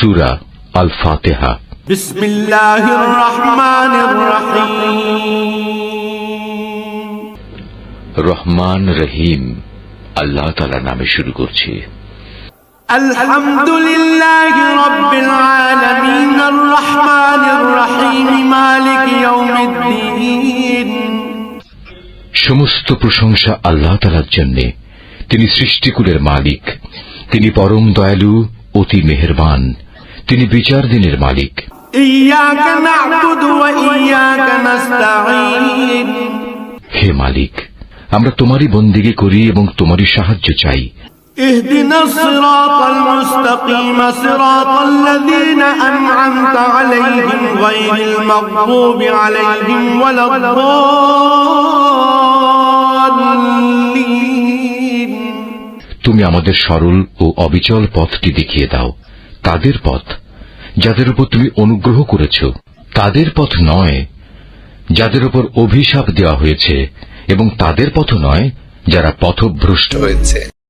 সূরা আল ফাতিহা। বিসমিল্লাহির রহমানির রহিম। রহমান রহিম আল্লাহ তাআলার নামে শুরু করছি। আলহামদুলিল্লাহি রাব্বিল আলামিন আর রহমানির রহিম মালিক ইয়াউমিদ্দিন। সমস্ত প্রশংসা আল্লাহ তাআলার জন্য। তিনি সৃষ্টিকুলের মালিক, তিনি পরম দয়ালু, অতি মেহেরবান, তিনি বিচার দিনের মালিক। ইয়াকা না'বুদু ওয়া ইয়াকা নাস্তাঈন। হে মালিক, আমরা তোমারই বন্দেগী করি এবং তোমারই সাহায্য চাই। ইহদিনাস সিরাতাল মুস্তাকিম সিরাতাল্লাযীনা আন'আমতা আলাইহিম গায়রিল মাগদুবি আলাইহিম ওয়ালাদ-দাল্লিন। তুমি আমাদের সরল ও অবিচল পথটি দেখিয়ে দাও, তাদের পথ যাদের উপর তুমি অনুগ্রহ করেছ, তাদের পথ নয় যাদের উপর অভিশাপ দেওয়া হয়েছে, এবং তাদের পথ নয় যারা পথভ্রষ্ট হয়েছে।